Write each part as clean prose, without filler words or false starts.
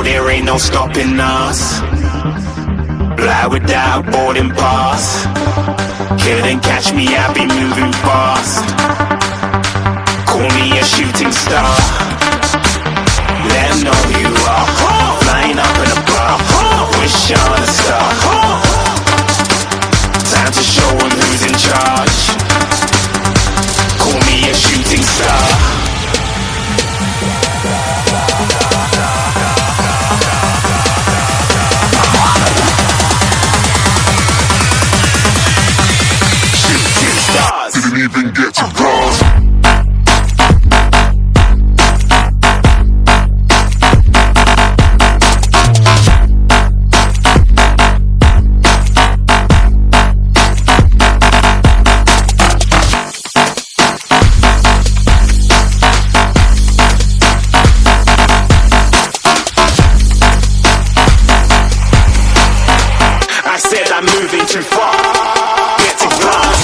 there ain't no stopping us. Fly without boarding pass. Couldn't catch me, I be moving fast. Call me a shooting star. Let 'em know who you are. Flying up in a bar. Wish on a star. Time to show 'em who's in charge. Call me a shooting star. Didn't even get to cross. I said I'm moving too far. Get to glass.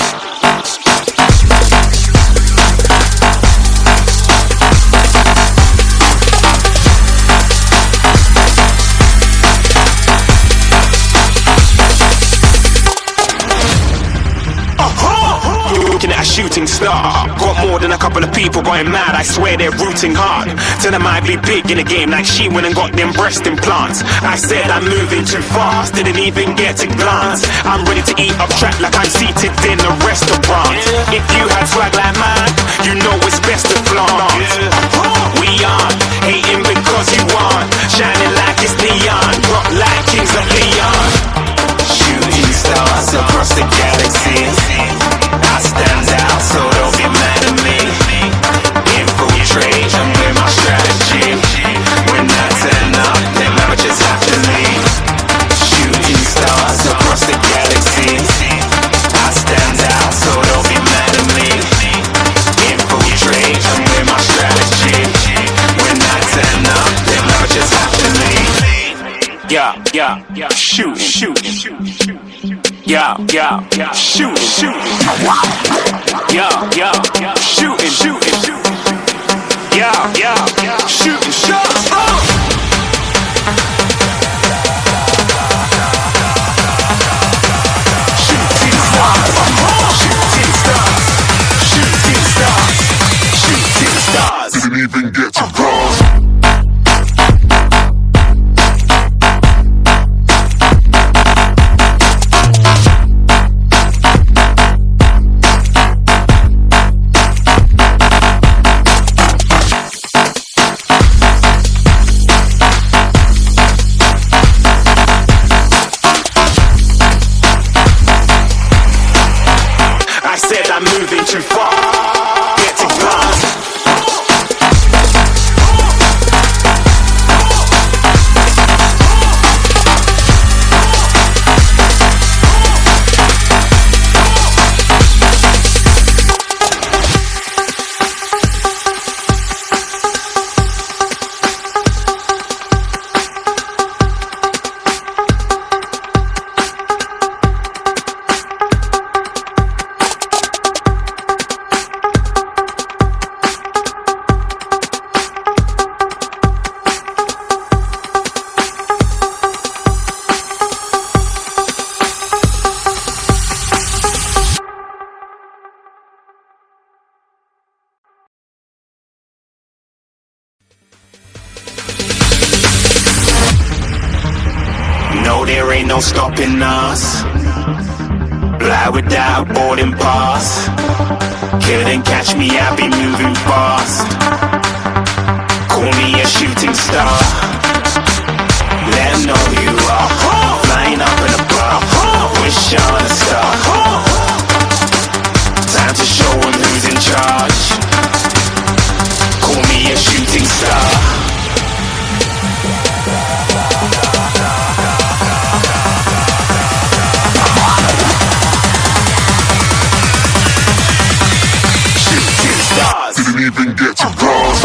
Looking at a shooting star. Got more than a couple of people going mad. I swear they're rooting hard. Tell them I'd be big in the game like she went and got them breast implants. I said I'm moving too fast, didn't even get to glance. I'm ready to eat up track like I'm seated in a restaurant. If you had swag like mine, you know it's best to flaunt. We aren't hating because you aren't shining like it's neon, rock like kings of Leon. Shooting stars across the galaxy. I stand out, so don't be mad at me. Infiltrate, I'm with my strategy. When I turn up, them amateurs have to leave. Shooting stars across the galaxy. I stand out, so don't be mad at me. Infiltrate, I'm with my strategy. When I turn up, them amateurs have to leave. Yeah, shooting. Yeah, shooting. Yeah, shooting. Yeah, shooting shots. Shooting stars. Didn't even get to cross. I said I'm moving too far. Get to glass. No, there ain't no stopping us. Fly without boarding pass. Couldn't catch me, I be moving fast. Call me a shooting star. Let 'em know who you are. Flying up in a bar. Wish on a star. Time to show 'em who's in charge. Call me a shooting star. Didn't even get to cross.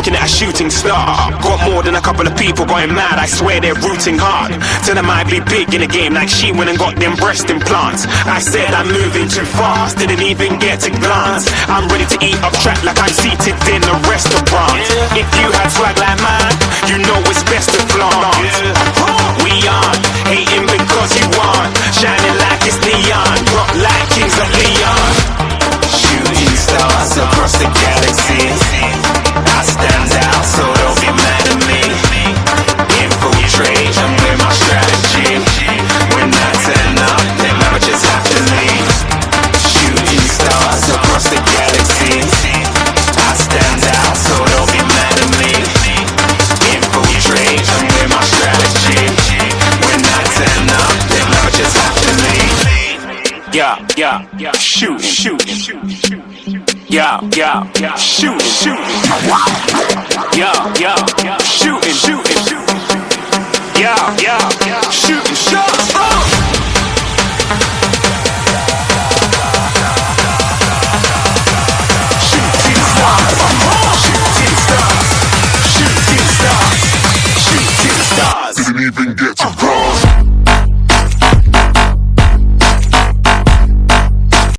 looking at a shooting star. Got more than a couple of people going mad, I swear they're rooting hard. Tell them I'd be big in the game like she went and got them breast implants. I said I'm moving too fast, didn't even get to glance. I'm ready to eat up track like I'm seated in a restaurant. If you had swag like mine, you know it's best to flaunt. We aren't hating because you aren't shining like it's neon, rock like kings of Leon. Shooting stars across the galaxy, I stand out, so don't be mad at me. Infiltrate, I'm with my strategy. When I turn up, then I just have to leave. Shooting stars across the galaxy, I stand out, so don't be mad at me. Infiltrate, I'm with my strategy. When I turn up, then I just have to leave. Yeah, shooting. Yeah, shooting. Yeah, shooting. Yeah, shooting shots.